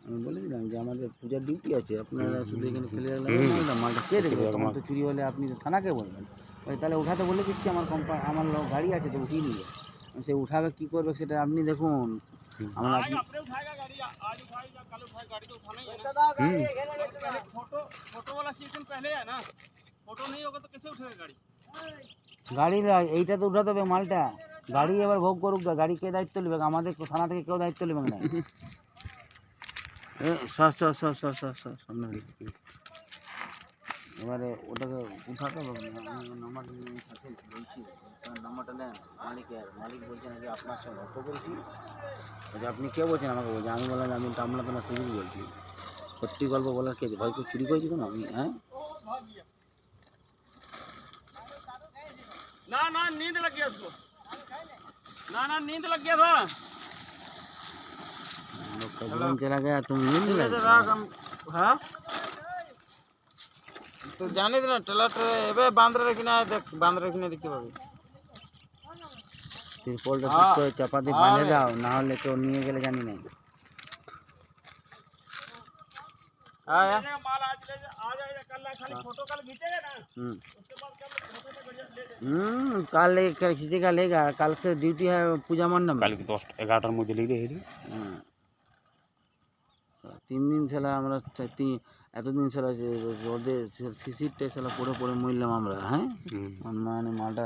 আমি বলে দিলাম যে আমাদের পূজার ডিউটি আছে, আপনারা শুধু এখানে ক্লিয়ার লাগাবেন, মালটা কে দেবে? তোমার তো চুরি হলে আপনি তো থানাকে বলবেন। ওই তাহলে উঠাতে বলে দিচ্ছি, আমার গাড়ি আছে তো উঠিয়ে নিয়ে, সে উঠাবে কী করবে সেটা আপনি দেখুন। আমরা গাড়ি এইটা তো উঠাতে হবে মালটা, গাড়ি এবার ভোগ করুক, গাড়ি কে দায়িত্ব নেবে? আমাদের থানা থেকে কেউ দায়িত্ব নেবে না। সামনে এবারে ওটাকে উঠাতে হবে না। আমি নাম্বারটা সাথে বলছি, নাম্বারটা নেন মালিকের। মালিক বলছে নাকি আপনার সঙ্গে গল্প করেছি। বলছে আপনি কে বলছেন? আমাকে বলছে। আমি বললাম আমি টামলা থানা সুযোগ বলছি। সত্যি গল্প বলার কে? ভয় কেউ চুরি করেছি কোনো আমি? হ্যাঁ ना ना नींद लग गया उसको, ना नींद लग गया था। चला गया तुम नींद लग हाँ तो जाने देना टेलर एबे बांध रखना है, देख बांध रखने देखते पाबी। तिरपलটা ঠিক করে চাপা দিয়ে বাঁধে দাও, না হলে কেউ নিয়ে গেলে জানি না। आया माल आज ले आ जाएगा, कल खाली फोटो कल खींचेगा ना, उसके बाद कल फोटो पे कल खींचेगा लेगा। कल से ड्यूटी है पूजा मंडप में। কালকে 10-11টার মধ্যে লিখে হেরি। 3 দিন ছেলে আমরা এতদিন ছেলে রোদে শিশিরটা ছেলে পড়ে পড়ে মরলাম আমরা। হ্যাঁ মানে মালটা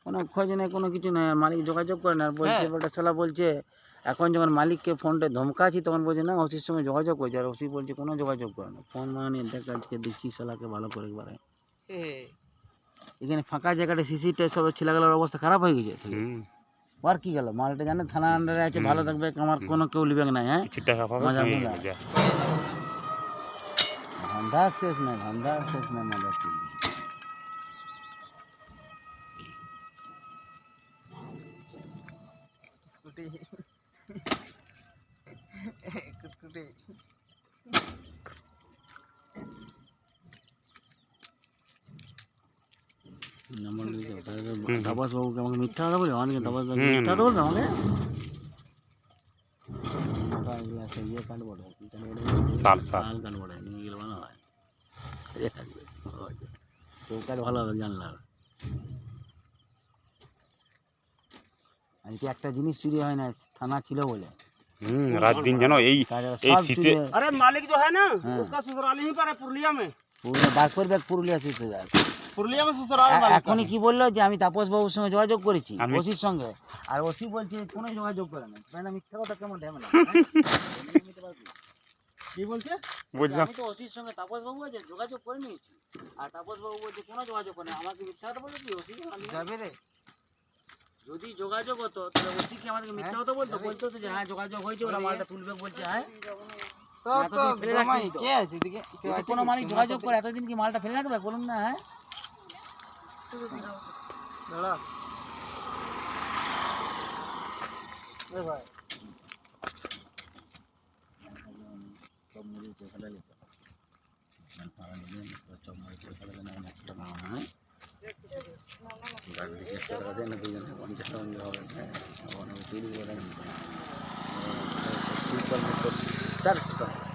কোনো খোঁজ নেই, কোনো কিছু নেই। আর মালিক যোগাযোগ করে না, আর বলছে ওটা ছেলে বলছে এখন যখন মালিককে ফোনটা ধমকাচ্ছি তখন বলছে না ওসির সঙ্গে যোগাযোগ করছে। আর ওসি বলছে কোনো যোগাযোগ করে না। ফোন মানে দেখ আজকে দেখছি ছেলেকে ভালো করে একবারে এখানে ফাঁকা জায়গাটা সিসিটা সব ছেলেগুলোর অবস্থা খারাপ হয়ে গেছে। আর কি গেল মালটা জানে থানা আন্ডারে আছে, ভালো থাকবে, আমার কোনো কেউ লিবে না। হ্যাঁ মজা ধান্দা শেষ নাই, ধান্দা শেষ নাই মজা কি। তাপস বাবুকে আমাকে মিথ্যা কথা বলে, অনেকে তাপস বাবু মিথ্যা কথা বলবে আমাকে। ইয়ে কাটবো সাল কাটবো নিয়ে গেলে ভালো হয়, চৌকাট ভালো হবে জানলার। আজকে একটা জিনিস চুরি হয় না, থানা ছিল বলে। रात दिन जानो यही शীতে। अरे मालिक जो है ना उसका ससुराल ही पर है पुरुलिया में। পুরুলিয়া শীতে যায় पुरुलिया में ससुराल मालिक। এখনই কি বললো যে আমি তাপস বাবুর সঙ্গে যোগাযোগ করেছি, ওসির সঙ্গে। আর ওসি বলছে কোনো যোগাযোগ করে না। না মিথ্যা কথা কেমন ঢেমে না কি বলছে? আমি তো ওসির সঙ্গে তাপস বাবু আছে যোগাযোগ করে নিয়েছি, আর তাপস বাবু বলছে কোনো যোগাযোগ করে না। আমাকে মিথ্যা কথা বললো কি ওসি যাবে রে? যদি যোগাযোগ হতো তাহলে ওসি কি আমাদেরকে মিথ্যা কথা বলতো? বলতো যে হ্যাঁ যোগাযোগ হয়েছে, ওরা মালটা তুলবে বলছে। হ্যাঁ কোনো মালিক যোগাযোগ করে এতদিন কি মালটা ফেলে রাখবে বলুন না? হ্যাঁ চারশো টাকা